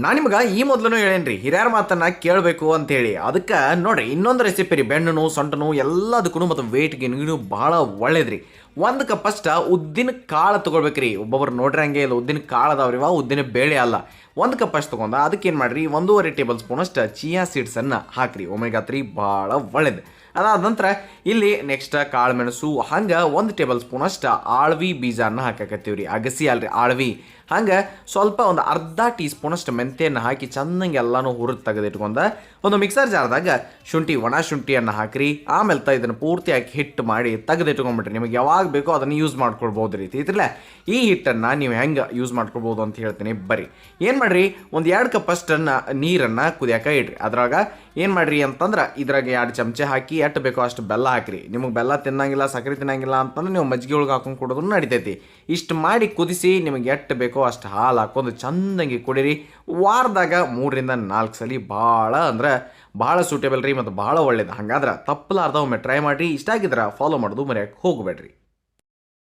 ನಾನು ನಿಮ್ಗೆ ಈ ಮೊದಲು ಹೇಳೇನ್ರಿ ಹಿರಿಯರ ಮಾತನ್ನ ಕೇಳಬೇಕು ಅಂತೇಳಿ. ಅದಕ್ಕೆ ನೋಡ್ರಿ ಇನ್ನೊಂದು ರೆಸಿಪಿ ರೀ, ಬೆಣ್ಣು ನೋವು ಸೊಂಟ ನೋವು ಎಲ್ಲದಕ್ಕೂ ಮತ್ತು ವೆಯ್ಟ್ ಗೇನ್ಗೂ ಭಾಳ ಒಳ್ಳೇದ್ರಿ. ಒಂದು ಕಪ್ ಅಷ್ಟ ಉದ್ದಿನ ಕಾಳು ತೊಗೊಳ್ಬೇಕ್ರಿ. ಒಬ್ಬೊಬ್ರು ನೋಡ್ರಿ ಹಂಗೆ ಇಲ್ಲ, ಉದ್ದಿನ ಕಾಳು ಅದಾವ್ರಿವ, ಉದ್ದಿನ ಬೇಳೆ ಅಲ್ಲ. ಒಂದು ಕಪ್ ಅಷ್ಟು ತೊಗೊಂಡ ಅದಕ್ಕೆ ಏನು ಮಾಡಿರಿ, 1.5 ಟೇಬಲ್ ಸ್ಪೂನ್ ಅಷ್ಟು ಚಿಯಾ ಸೀಡ್ಸನ್ನು ಹಾಕಿರಿ. ಒಮೆಗಾ 3 ಭಾಳ ಒಳ್ಳೇದು. ಅದಾದ ನಂತರ ಇಲ್ಲಿ ನೆಕ್ಸ್ಟ್ ಕಾಳು ಮೆಣಸು ಹಂಗೆ 1 ಟೇಬಲ್ ಸ್ಪೂನ್ ಅಷ್ಟು ಆಳ್ವಿ ಬೀಜನ ಹಾಕಕತ್ತೀವಿ ರೀ. ಅಗಸಿ ಅಲ್ರಿ, ಆಳ್ವಿ. ಹಂಗೆ ಸ್ವಲ್ಪ ಒಂದು ಅರ್ಧ ಟೀ ಸ್ಪೂನ್ ಅಷ್ಟು ಮೆಂತ್ಯವನ್ನು ಹಾಕಿ ಚೆನ್ನಾಗಿ ಎಲ್ಲನೂ ಹುರಿದು ತೆಗೆದಿಟ್ಕೊಂಡ ಒಂದು ಮಿಕ್ಸರ್ ಜಾರ್ದಾಗ ಶುಂಠಿ, ಒಣ ಶುಂಠಿಯನ್ನು ಹಾಕಿರಿ. ಆಮೇಲೆ ಇದನ್ನು ಪೂರ್ತಿ ಹಾಕಿ ಹಿಟ್ಟು ಮಾಡಿ ತೆಗೆದಿಟ್ಕೊಂಡ್ಬಿಟ್ರಿ. ನಿಮಗೆ ಯಾವಾಗ ಬೇಕೋ ಅದನ್ನು ಯೂಸ್ ಮಾಡ್ಕೊಳ್ಬೋದು ರೀತಿ ಇದ್ರಲ್ಲ. ಈ ಹಿಟ್ಟನ್ನು ನೀವು ಹೆಂಗೆ ಯೂಸ್ ಮಾಡ್ಕೊಳ್ಬೋದು ಅಂತ ಹೇಳ್ತೀನಿ ಬರ್ರಿ. ಏನು ಮಾಡಿರಿ, ಒಂದು 2 ಕಪ್ ಅಷ್ಟನ್ನು ನೀರನ್ನು ಕುದಿಯೋಕೆ ಇಡ್ರಿ. ಅದ್ರಾಗ ಏನು ಮಾಡಿರಿ ಅಂತಂದ್ರೆ ಇದ್ರಾಗ 2 ಚಮಚೆ ಹಾಕಿ ಎಷ್ಟು ಬೇಕೋ ಅಷ್ಟು ಬೆಲ್ಲ ಹಾಕಿರಿ. ನಿಮಗೆ ಬೆಲ್ಲ ತಿನ್ನಂಗಿಲ್ಲ, ಸಕ್ಕರೆ ತಿನ್ನಂಗಿಲ್ಲ ಅಂತಂದ್ರೆ ನೀವು ಮಜ್ಜಿಗೆ ಒಳಗೆ ಹಾಕೊಂಡು ಕೊಡೋದು ನಡಿತೈತಿ. ಇಷ್ಟು ಮಾಡಿ ಕುದಿಸಿ ನಿಮಗೆ ಎಷ್ಟು ಬೇಕೋ ಅಷ್ಟು ಹಾಲು ಹಾಕೊಂಡು ಚಂದಂಗಿ ಕುಡೀರಿ. ವಾರದಾಗ 3 ರಿಂದ 4 ಸಲ ಭಾಳ ಅಂದ್ರೆ ಭಾಳ ಸೂಟೇಬಲ್ ರೀ ಮತ್ತು ಭಾಳ ಒಳ್ಳೇದು. ಹಂಗಾದ್ರೆ ತಪ್ಪಲಾರ್ದ ಒಮ್ಮೆ ಟ್ರೈ ಮಾಡಿರಿ. ಇಷ್ಟ ಆಗಿದ್ರೆ ಫಾಲೋ ಮಾಡೋದು ಮರೆಯೋಕ್ಕೆ ಹೋಗಬೇಡ್ರಿ.